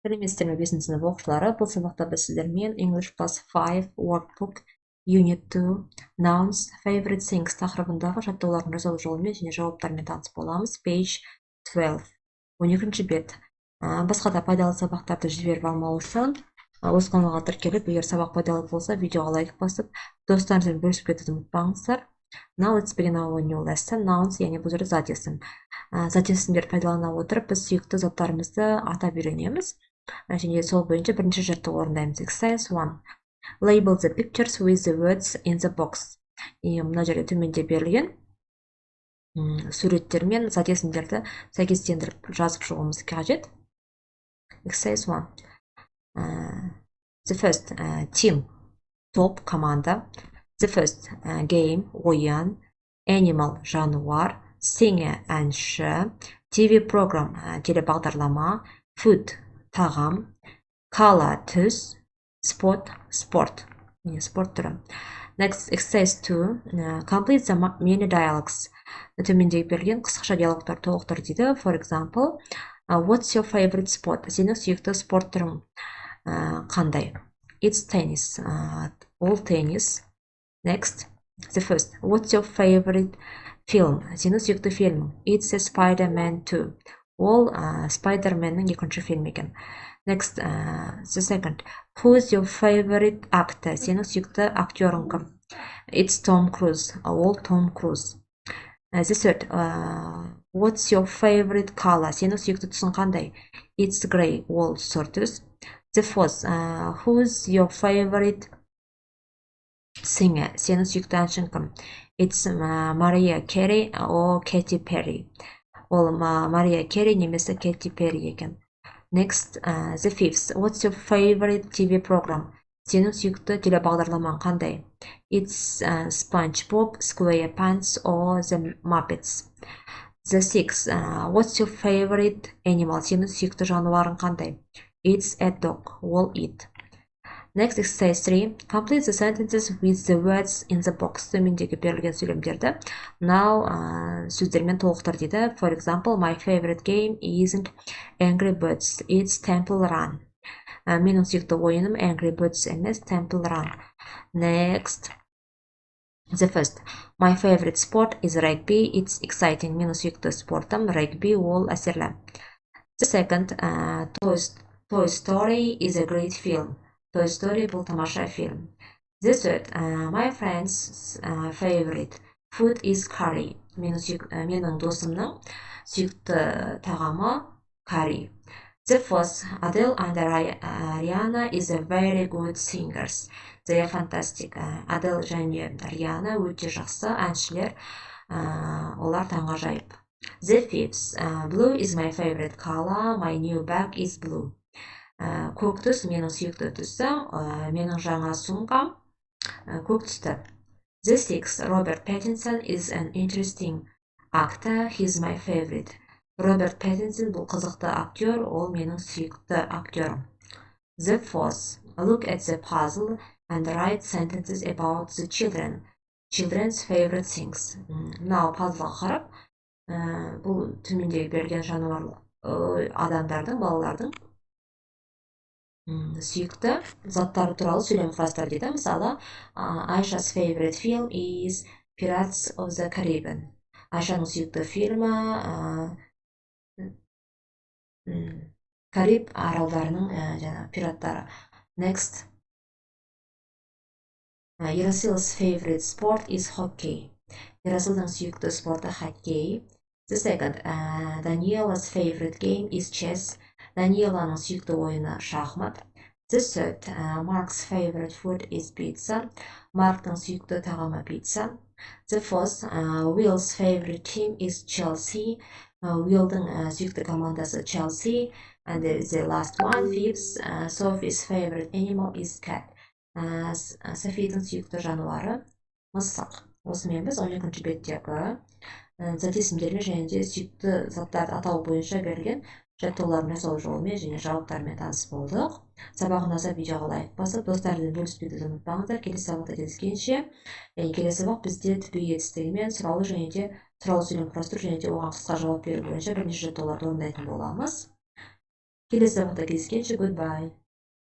Сәлеметсіздер ме 5 сынып оқушылары. Бұл сабақта біз сіздермен English Class 5 workbook Unit 2 Nouns Favorite Things тақырыбындағы жаттығулардың жасалу жолымен және жауаптармен таныс боламыз. Page 12. 12-ші бет. Басқа да пайдалы сабақтарды жіберіп алмау үшін осы каналға тіркеліп, егер сабақ пайдалы болса, видеоға лайк басып, достарыңызбен бөлісіп кетуді ұмытпаңыздар. Now let's begin our new lesson. Nouns, яғни бұл жерде зат есім. Зат есімдерді пайдалана отырып, біз сүйікті заттарымызды атап үйренеміз. Және сол бойынша бірінші жаттығу орындаймыз. Exercise 1. Label the pictures with the words in the box. Мына жерде төменде берілген суреттермен зат есімдерді сәйкестендіріп жазып шығуымыз қажет. Exercise 1. The first team, топ, команда. The first game, ойын. Animal, жануар. Singer, әнші. TV program, телебағдарлама. Food, тағам. Color, түс. Sport, спорт. Спорт түрі. Next, exercise 2. Complete the many dialogues. Төмендегі берілген қысқаша диалогтар толықтыр дейді. For example, what's your favorite sport? Сенің сүйікті спорт түрің қандай? It's tennis. Ол теннис. Next, the first. What's your favorite film? Сенің сүйікті фильмің? It's a Spider-Man 2. Ол Spider-Man'ның екінші фильм екен. Next, the second. Who's your favorite actor? Сенің сүйікті актерің кім? It's Tom Cruise. Ол Tom Cruise. The third. What's your favorite color? Сенің сүйікті түсің қандай? It's gray. Ол сұр түс. The fourth. Who's your favorite singer? Сенің сүйікті әншің кім? It's Mariah Carey or Katy Perry. Ол Mariah Carey немесе Katy Perry екен. Next, the fifth. What's your favorite TV program? Сенің сүйікті телебағдарламаң қандай? It's SpongeBob, SquarePants or The Muppets. The sixth. What's your favorite animal? Сенің сүйікті жануарың қандай? It's a dog. Ол it. Next, exercise 3. Complete the sentences with the words in the box. Төмендегі берілген сөйлемдерді now сөздермен толықтыр дейді. For example, my favorite game isn't Angry Birds. It's Temple Run. Менің сүйікті ойыным Angry Birds емес, Temple Run. Next, the first. My favorite sport is rugby. It's exciting. Менің сүйікті спортым rugby, ол әсерлі. The second, Toy Story is a great film. Toy Story бұл тамаша фильм. The third, my friend's favorite food is curry. Менің досымның сүйікті тағамы curry. The fourth, Adele and Rihanna is a very good singers. They are fantastic. Adele және Rihanna өте жақсы әншілер. Олар таңғажайып. The fifth, blue is my favorite color. My new bag is blue. Көк түс менің сүйікті түсім, менің жаңа сумкам көк түсті. The sixth, Robert Pattinson is an interesting actor. He's my favorite. Роберт Паттинсон бұл қызықты актер, ол менің сүйікті актерім. The fourth, look at the puzzle and write sentences about the children. Children's favorite things. Мынау пазлға қарап, бұл төмендегі берілген жануарлық адамдардың, балалардың сүйікті заттары туралы сөйлем құрастыр дейді. Мысалы, Aisha's favorite film is Pirates of the Caribbean. Айшаның сүйікті фильмі Кариб аралдарының пираттары. Next, Ерасил's favorite sport is hockey. Ерасилдің сүйікті спорты хоккей. The second, Daniela's favorite game is chess. Даниэланың сүйікті ойыны шахмат. The third, Mark's favorite food is pizza. Марктың сүйікті тағамы пицца. The fourth, Will's favorite team is Chelsea. Willдің сүйікті командасы Chelsea. And the last one, fifth, Sophie's favorite animal is cat. Софийдің сүйікті жануары мысық. Осымен біз 12-ші беттегі зат есімдермен және де сүйікті заттарды атау бойынша берілген жаттығулардың жасалу жолымен және жауаптарымен таныс болдық. Сабақ ұнаса видеоға лайк басып, достарыңызбен бөлісіп кетуді ұмытпаңыздар. Келесі сабақта кездескенше, келесі сабақ бізде түпей етістігімен сұраулы және де сұраулы сөйлем құрастыру және де оған қысқа жауап беру бойынша бірнеше жаттығуларды орындайтын боламыз. келесі сабақта кездескенше goodbye.